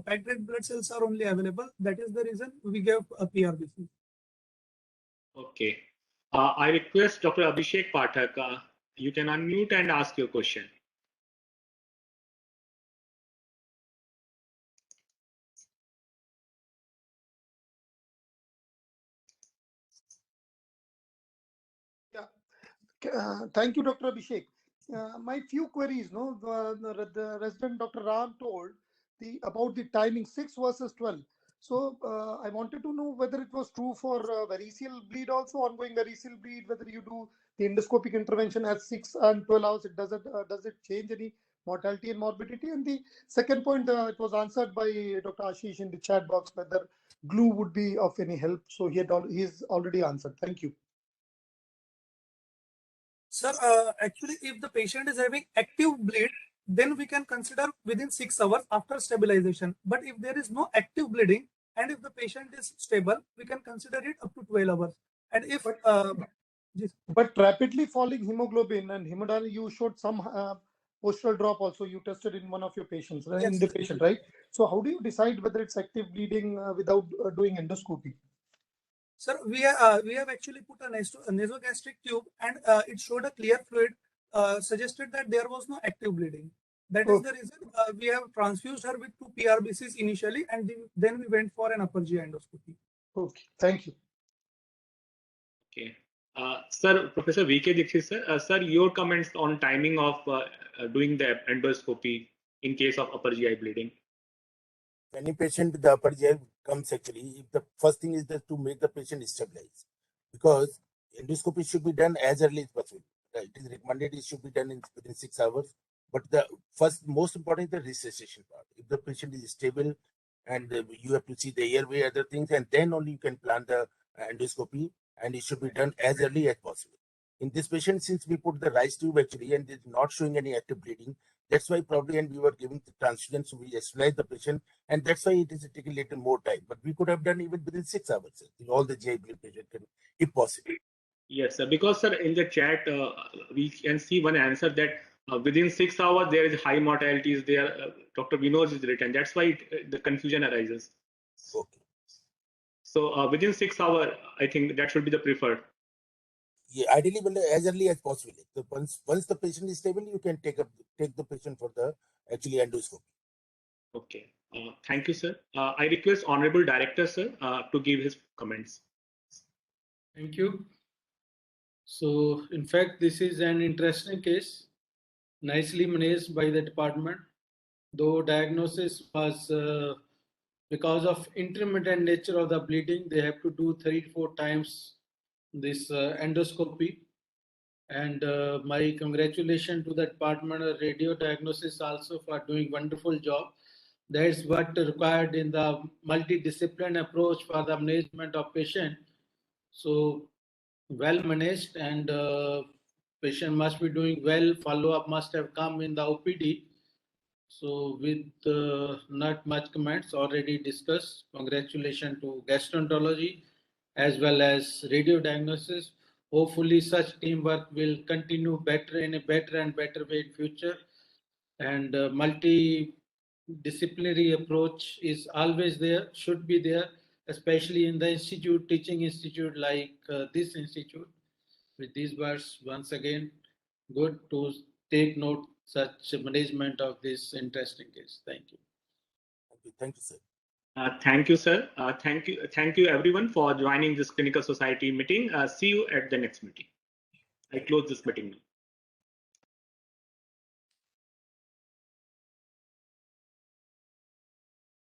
packed red blood cells are only available. That is the reason we gave a PRBC. Okay. I request Dr. Abhishek Pathak, you can unmute and ask your question. Thank you, Dr. Abhishek. My few queries, the resident Dr. Ram told about the timing 6 versus 12. So I wanted to know whether it was true for variceal bleed also, ongoing variceal bleed, whether you do the endoscopic intervention at 6 and 12 hours, does it change any mortality and morbidity? And the second point, it was answered by Dr. Ashish in the chat box, whether glue would be of any help. So he's already answered. Thank you. Sir, actually, if the patient is having active bleed, then we can consider within 6 hours after stabilization. But if there is no active bleeding and if the patient is stable, we can consider it up to 12 hours. And if but rapidly falling hemoglobin and hemodynamic, you showed some postural drop also. You tested in one of your patients, right? Yes, in the patient, right? So how do you decide whether it's active bleeding without doing endoscopy? Sir, we have actually put a nasogastric tube and it showed a clear fluid, suggested that there was no active bleeding. That is the reason we have transfused her with 2 PRBCs initially, and then we went for an upper GI endoscopy. Okay, thank you. Okay. Sir, Professor V K Dixit, sir, sir, your comments on timing of doing the endoscopy in case of upper GI bleeding. Any patient with the upper GI comes actually, if the first thing is that to make the patient stabilize, because endoscopy should be done as early as possible. It is recommended it should be done within 6 hours. But the first, most important is the resuscitation part. If the patient is stable and you have to see the airway, other things, and then only you can plan the endoscopy, and it should be done as early as possible. In this patient, since we put the rice tube actually and it's not showing any active bleeding, that's why probably, and we were giving the transfusion, so we stabilized the patient, and that's why it is taking a little more time. But we could have done even within 6 hours. All the GI bleed patient can, if possible. Yes, sir. Because sir, in the chat we can see one answer that within 6 hours there is high mortalities. There, Dr. Vinod is written. That's why the confusion arises. Okay. So within 6 hours, I think that should be the preferred. Yeah, ideally, as early as possible. So once the patient is stable, you can take the patient for the actually endoscopy. Okay. Thank you, sir. I request Honorable Director, sir, to give his comments. Thank you. So, in fact, this is an interesting case, nicely managed by the department. Though diagnosis was because of intermittent nature of the bleeding, they have to do 3 to 4 times this endoscopy. And my congratulations to the department of radio diagnosis also for doing wonderful job. That's what required in the multidisciplinary approach for the management of patient. So well managed, and patient must be doing well. Follow-up must have come in the OPD. So with not much comments already discussed, congratulations to gastroenterology as well as radio diagnosis. Hopefully such teamwork will continue better in a better and better way in future. And multidisciplinary approach is always there, should be there, especially in the institute, teaching institute like this institute. With these words, once again, good to take note such management of this interesting case. Thank you. Thank you, sir. Thank you, sir. Thank you, everyone, for joining this clinical society meeting. See you at the next meeting. I close this meeting now.